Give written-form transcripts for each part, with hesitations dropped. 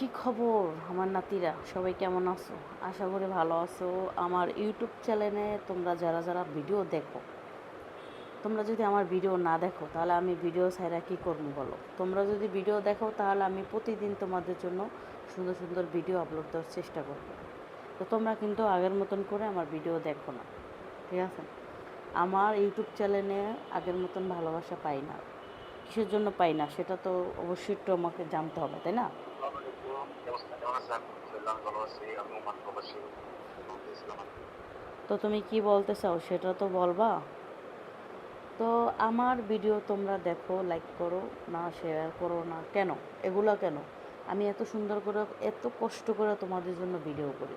কি খবর আমার নাতিরা, সবাই কেমন আছো? আশা করি ভালো আছো। আমার ইউটিউব চ্যানেলে তোমরা যারা যারা ভিডিও দেখো, তোমরা যদি আমার ভিডিও না দেখো তাহলে আমি ভিডিও ছাইরা কী করবো বলো? তোমরা যদি ভিডিও দেখো তাহলে আমি প্রতিদিন তোমাদের জন্য সুন্দর সুন্দর ভিডিও আপলোড দেওয়ার চেষ্টা করবো। তো তোমরা কিন্তু আগের মতন করে আমার ভিডিও দেখো না, ঠিক আছে? আমার ইউটিউব চ্যানেলে আগের মতন ভালোবাসা পাই না। কিসের জন্য পাই না সেটা তো অবশ্যই একটু আমাকে জানতে হবে, তাই না? তো তুমি কি বলতে চাও সেটা তো বলবা। তো আমার ভিডিও তোমরা দেখো, লাইক করো না, শেয়ার করো না, কেন? এগুলো কেন? আমি এত সুন্দর করে, এত কষ্ট করে তোমাদের জন্য ভিডিও করি।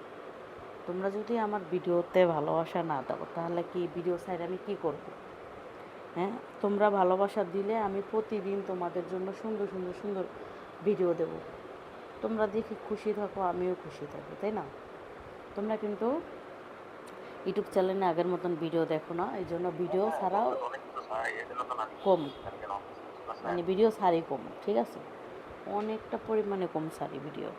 তোমরা যদি আমার ভিডিওতে ভালোবাসা না দাও তাহলে কি ভিডিও সাইড আমি কি করব? হ্যাঁ, তোমরা ভালোবাসা দিলে আমি প্রতিদিন তোমাদের জন্য সুন্দর সুন্দর সুন্দর ভিডিও দেব। তোমরা দেখে খুশি থাকো, আমিও খুশি থাকি, তাই না? তোমরা কিন্তু ইউটিউব চ্যানেলে আগের মতন ভিডিও দেখো না, এই জন্য ভিডিও ছাড়াও কম, মানে ভিডিও ছাড়ি কম, ঠিক আছে? অনেকটা পরিমাণে কম ছাড়ি ভিডিও।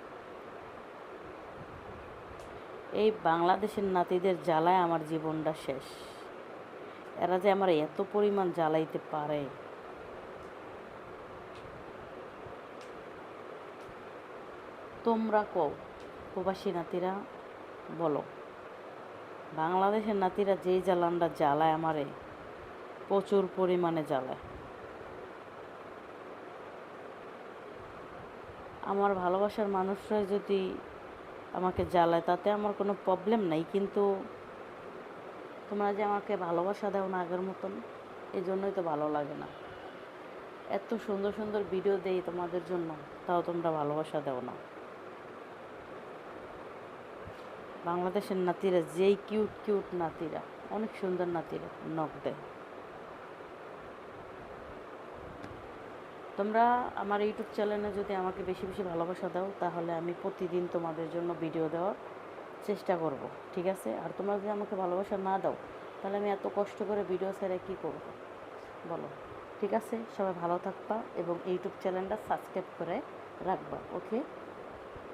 এই বাংলাদেশের নাতিদের জ্বালায় আমার জীবনটা শেষ। এরা যে আমার এত পরিমাণ জ্বালাইতে পারে। তোমরা কও, প্রবাসী নাতিরা বলো, বাংলাদেশের নাতিরা যেই জ্বালানটা জ্বালায় আমারে, প্রচুর পরিমাণে জ্বালায়। আমার ভালোবাসার মানুষরাই যদি আমাকে জ্বালায় তাতে আমার কোনো প্রবলেম নাই, কিন্তু তোমরা যে আমাকে ভালোবাসা দাও না আগের মতন, এই জন্যই তো ভালো লাগে না। এত সুন্দর সুন্দর ভিডিও দেই তোমাদের জন্য, তাও তোমরা ভালোবাসা দাও না। বাংলাদেশের নাতিরা যেই কিউট কিউট নাতিরা, অনেক সুন্দর নাতিরা নখ দেয়। তোমরা আমার ইউটিউব চ্যানেলে যদি আমাকে বেশি বেশি ভালোবাসা দাও তাহলে আমি প্রতিদিন তোমাদের জন্য ভিডিও দেওয়ার চেষ্টা করব, ঠিক আছে? আর তোমরা যদি আমাকে ভালোবাসা না দাও তাহলে আমি এত কষ্ট করে ভিডিও ছেড়ে কী করব বলো? ঠিক আছে, সবাই ভালো থাকবা এবং ইউটিউব চ্যানেলটা সাবস্ক্রাইব করে রাখবা, ওকে?